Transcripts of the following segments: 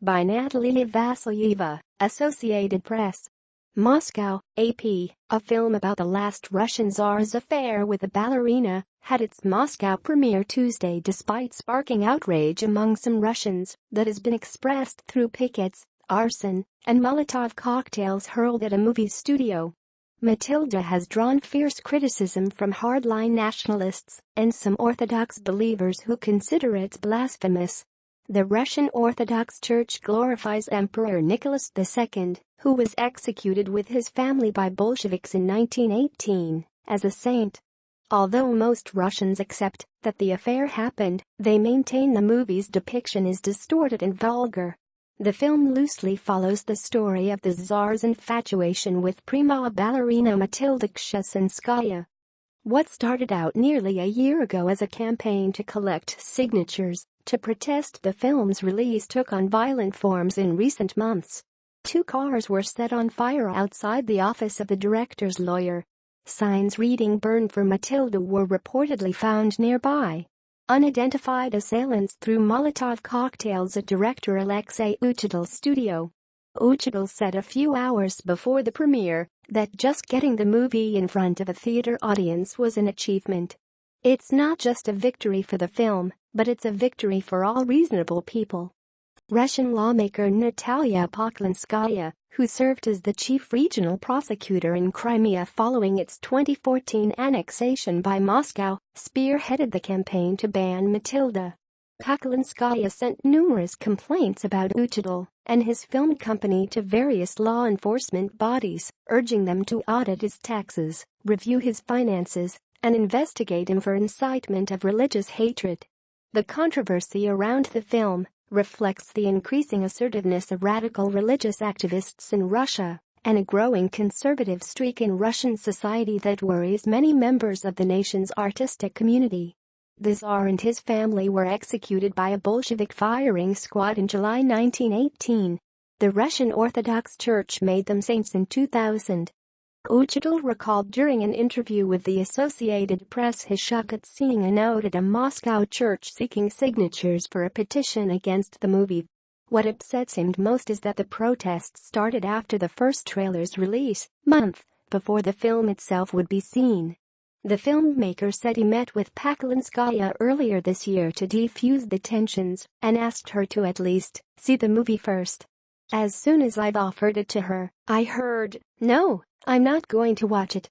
by Natalia Vasilyeva, Associated Press. Moscow, AP, a film about the last Russian Tsar's affair with a ballerina, had its Moscow premiere Tuesday despite sparking outrage among some Russians that has been expressed through pickets, arson, and Molotov cocktails hurled at a movie studio. Matilda has drawn fierce criticism from hardline nationalists and some Orthodox believers who consider it blasphemous. The Russian Orthodox Church glorifies Emperor Nicholas II, who was executed with his family by Bolsheviks in 1918, as a saint. Although most Russians accept that the affair happened, they maintain the movie's depiction is distorted and vulgar. The film loosely follows the story of the Tsar's infatuation with prima ballerina Matilda Kshesinskaya. What started out nearly a year ago as a campaign to collect signatures to protest the film's release took on violent forms in recent months. 2 cars were set on fire outside the office of the director's lawyer. Signs reading "Burn for Matilda" were reportedly found nearby. Unidentified assailants threw Molotov cocktails at director Alexei Uchitel's studio. Uchitel said a few hours before the premiere that just getting the movie in front of a theater audience was an achievement. "It's not just a victory for the film, but it's a victory for all reasonable people." Russian lawmaker NATALIYA Kshesinskaya, who served as the chief regional prosecutor in Crimea following its 2014 annexation by Moscow, spearheaded the campaign to ban Matilda. Kshesinskaya sent numerous complaints about Uchitel and his film company to various law enforcement bodies, urging them to audit his taxes, review his finances, and investigate him for incitement of religious hatred. The controversy around the film reflects the increasing assertiveness of radical religious activists in Russia and a growing conservative streak in Russian society that worries many members of the nation's artistic community. The Tsar and his family were executed by a Bolshevik firing squad in July 1918. The Russian Orthodox Church made them saints in 2000. Uchitel recalled during an interview with the Associated Press his shock at seeing a note at a Moscow church seeking signatures for a petition against the movie. What upsets him most is that the protests started after the first trailer's release, month before the film itself would be seen. The filmmaker said he met with Kshesinskaya earlier this year to defuse the tensions and asked her to at least see the movie first. "As soon as I'd offered it to her, I heard, 'No, I'm not going to watch it.'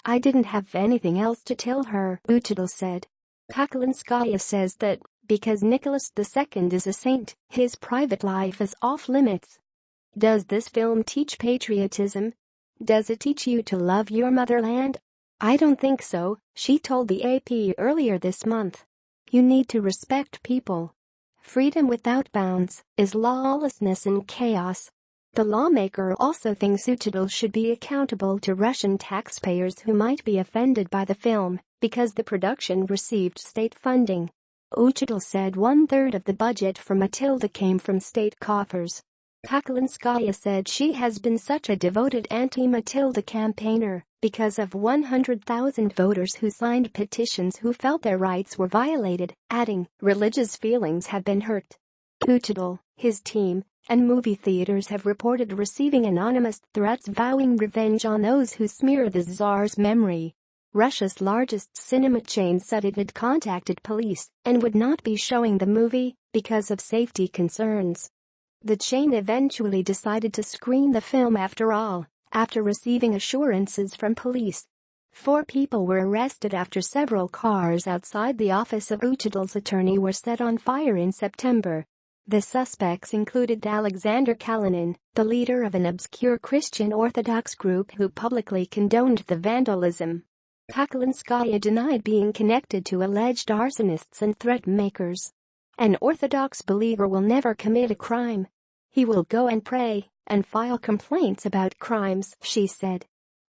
I didn't have anything else to tell her," Uchitel said. Kshesinskaya says that because Nicholas II is a saint, his private life is off limits. "Does this film teach patriotism? Does it teach you to love your motherland? I don't think so," she told the AP earlier this month. "You need to respect people. Freedom without bounds is lawlessness and chaos." The lawmaker also thinks Uchitel should be accountable to Russian taxpayers who might be offended by the film because the production received state funding. Uchitel said 1/3 of the budget for Matilda came from state coffers. Kshesinskaya said she has been such a devoted anti-Matilda campaigner because of 100,000 voters who signed petitions who felt their rights were violated, adding, "Religious feelings have been hurt." Uchitel, his team, and movie theaters have reported receiving anonymous threats vowing revenge on those who smear the Tsar's memory. Russia's largest cinema chain said it had contacted police and would not be showing the movie because of safety concerns. The chain eventually decided to screen the film after all, after receiving assurances from police. 4 people were arrested after several cars outside the office of Uchitel's attorney were set on fire in September. The suspects included Alexander Kalinin, the leader of an obscure Christian Orthodox group who publicly condoned the vandalism. Kshesinskaya denied being connected to alleged arsonists and threat makers. "An Orthodox believer will never commit a crime. He will go and pray and file complaints about crimes," she said.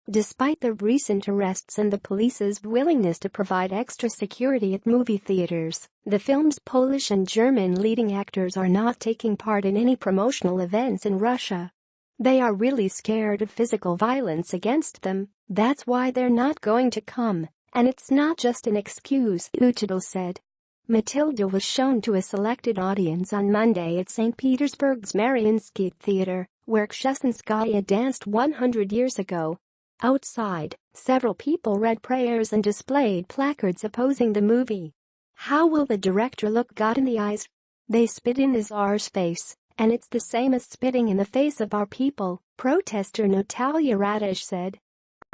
Despite the recent arrests and the police's willingness to provide extra security at movie theaters, the film's Polish and German leading actors are not taking part in any promotional events in Russia. They are really scared of physical violence against them, that's why they're not going to come, and it's not just an excuse, Uchitel said. Matilda was shown to a selected audience on Monday at St. Petersburg's Mariinsky Theater, where Kshesinskaya danced 100 years ago. Outside, several people read prayers and displayed placards opposing the movie. How will the director look God in the eyes? They spit in the Tsar's face, and it's the same as spitting in the face of our people, protester NATALIYA said.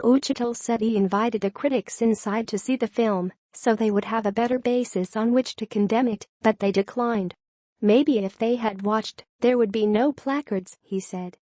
Uchitel said he invited the critics inside to see the film, so they would have a better basis on which to condemn it, but they declined. Maybe if they had watched, there would be no placards, he said.